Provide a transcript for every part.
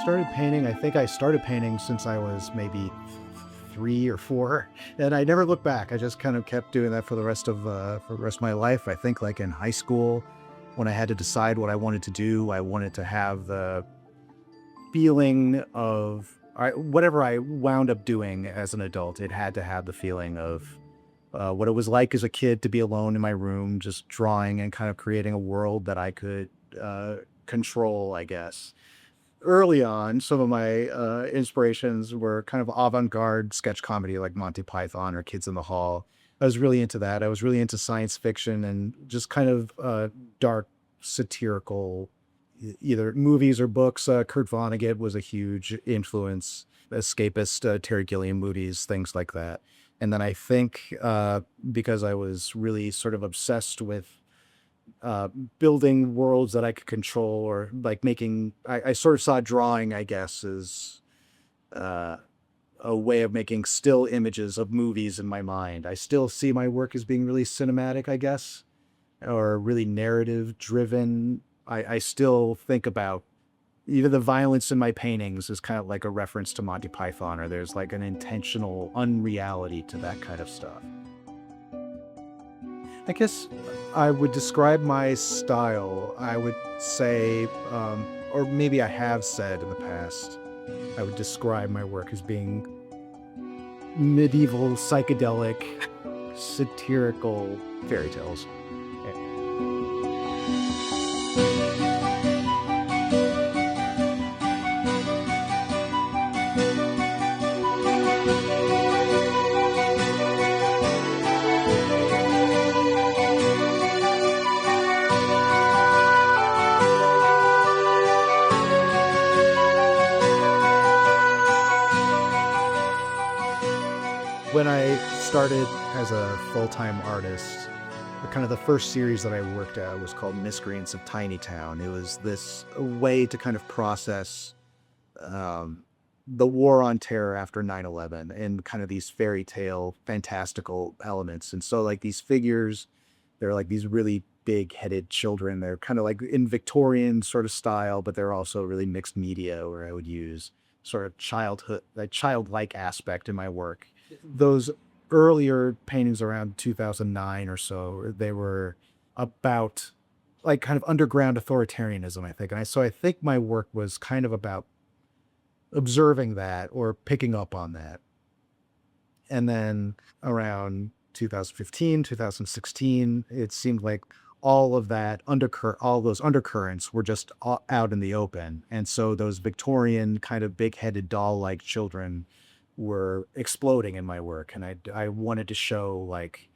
started painting, I think I started painting since I was maybe 3 or 4, and I never looked back. I just kind of kept doing that for the rest of my life. I think like in high school, when I had to decide what I wanted to do, I wanted to have the feeling of whatever I wound up doing as an adult. It had to have the feeling of what it was like as a kid to be alone in my room, just drawing and kind of creating a world that I could control, I guess. Early on, some of my inspirations were kind of avant-garde sketch comedy like Monty Python or Kids in the Hall. I was really into that. I was really into science fiction and just kind of dark satirical either movies or books. Kurt Vonnegut was a huge influence, escapist Terry Gilliam movies, things like that. And then I think because I was really sort of obsessed with uh, building worlds that I could control or like making, I sort of saw drawing, I guess, as uh, a way of making still images of movies in my mind. I still see my work as being really cinematic, I guess, or really narrative driven. I still think about even the violence in my paintings is kind of like a reference to Monty Python, or there's like an intentional unreality to that kind of stuff. I guess I would describe my style. I would say, or maybe I have said in the past, I would describe my work as being medieval, psychedelic, satirical fairy tales. Yeah. When I started as a full-time artist, kind of the first series that I worked at was called Miscreants of Tiny Town. It was this way to kind of process um, the war on terror after 9/11 and kind of these fairy tale, fantastical elements. And so, like these figures, they're like these really big headed children. They're kind of like in Victorian sort of style, but they're also really mixed media where I would use sort of childhood, like childlike aspect in my work. Those earlier paintings around 2009 or so, they were about like kind of underground authoritarianism, I think. So I think my work was kind of about observing that or picking up on that. And then around 2015, 2016, it seemed like all those undercurrents were just out in the open. And so those Victorian kind of big-headed doll-like children were exploding in my work. And I wanted to show like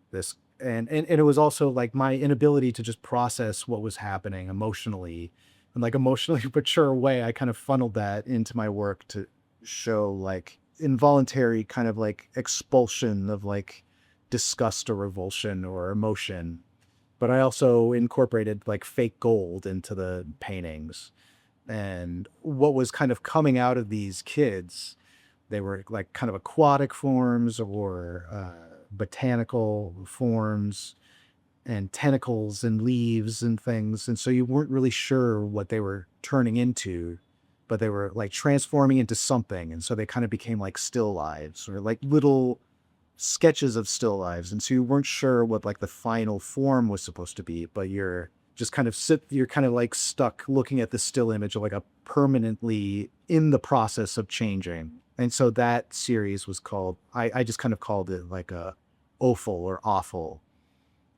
this, and it was also like my inability to just process what was happening emotionally in like emotionally mature way. I kind of funneled that into my work to show like involuntary kind of like expulsion of like disgust or revulsion or emotion. But I also incorporated like fake gold into the paintings. And what was kind of coming out of these kids, they were like kind of aquatic forms or botanical forms and tentacles and leaves and things. And so you weren't really sure what they were turning into, but they were like transforming into something. And so they kind of became like still lives or like little sketches of still lives. And so you weren't sure what like the final form was supposed to be, but you're kind of like stuck looking at the still image of like a permanently in the process of changing. And so that series was called, I just kind of called it like a offal or awful,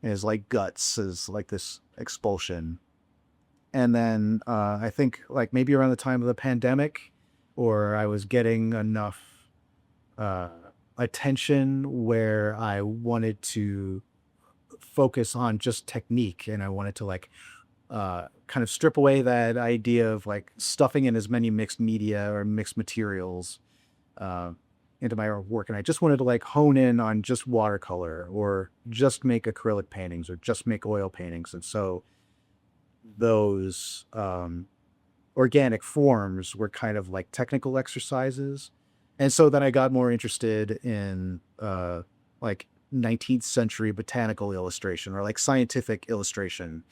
is like guts is like this expulsion. And then I think like maybe around the time of the pandemic, or I was getting enough uh, attention where I wanted to focus on just technique and I wanted to like kind of strip away that idea of like stuffing in as many mixed media or mixed materials uh, into my work. And I just wanted to like hone in on just watercolor or just make acrylic paintings or just make oil paintings. And so those organic forms were kind of like technical exercises. And so then I got more interested in like 19th century botanical illustration or like scientific illustration.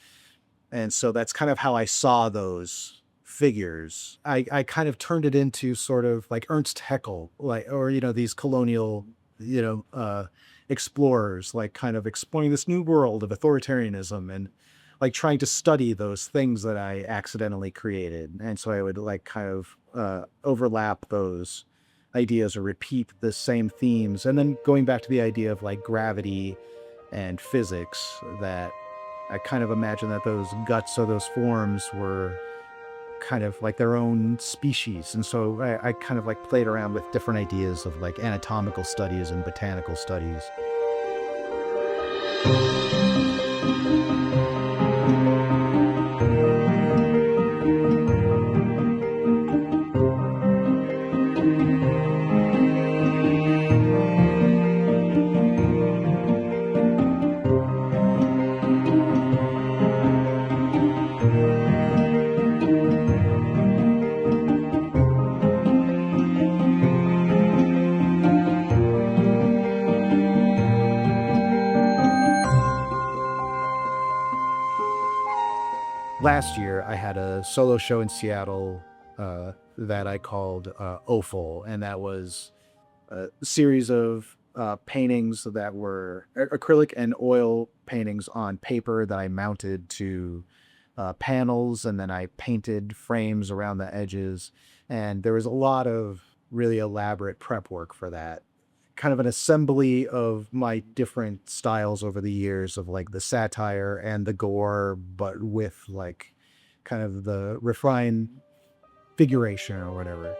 And so that's kind of how I saw those figures. I kind of turned it into sort of like Ernst Haeckel, like, or, these colonial, you know, uh, explorers, like kind of exploring this new world of authoritarianism and like trying to study those things that I accidentally created. And so I would like kind of overlap those ideas or repeat the same themes. And then going back to the idea of like gravity and physics, that I kind of imagine that those guts or those forms were kind of like their own species. And so I kind of like played around with different ideas of like anatomical studies and botanical studies. Last year, I had a solo show in Seattle that I called Offal, and that was a series of paintings that were acrylic and oil paintings on paper that I mounted to panels, and then I painted frames around the edges. And there was a lot of really elaborate prep work for that. Kind of an assembly of my different styles over the years of like the satire and the gore, but with like kind of the refined figuration or whatever.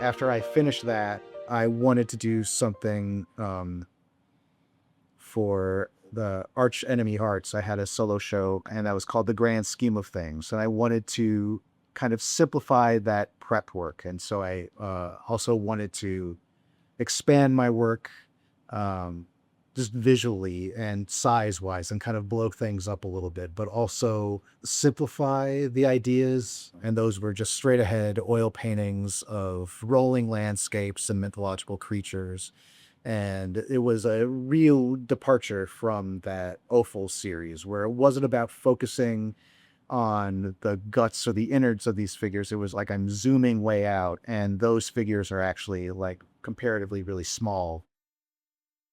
After I finished that, I wanted to do something for the Arch Enemy Hearts. I had a solo show and that was called The Grand Scheme of Things. And I wanted to kind of simplify that prep work. And so I also wanted to expand my work just visually and size wise and kind of blow things up a little bit, but also simplify the ideas. And those were just straight ahead oil paintings of rolling landscapes and mythological creatures. And it was a real departure from that Offal series where it wasn't about focusing on the guts or the innards of these figures. It was like I'm zooming way out, and those figures are actually like comparatively really small.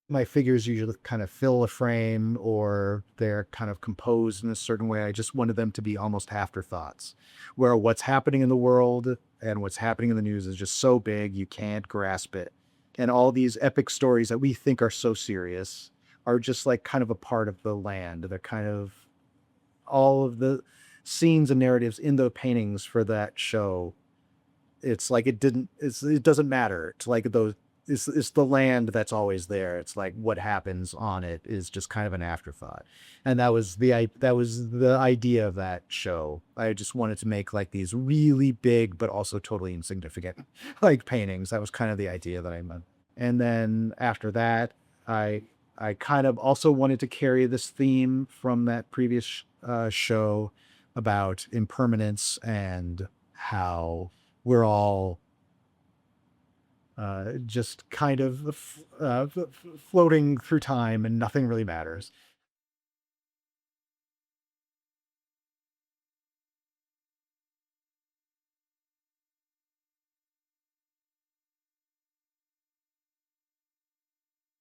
My figures usually kind of fill a frame or they're kind of composed in a certain way. I just wanted them to be almost afterthoughts, where what's happening in the world and what's happening in the news is just so big you can't grasp it. And all these epic stories that we think are so serious are just like kind of a part of the land. They're kind of all of the scenes and narratives in the paintings for that show. It's like it doesn't matter. It's like those it's the land that's always there. It's like what happens on it is just kind of an afterthought. And that was the idea of that show. I just wanted to make like these really big but also totally insignificant like paintings. That was kind of the idea that I meant. And then after that, I I kind of also wanted to carry this theme from that previous show about impermanence and how we're all just kind of floating through time and nothing really matters.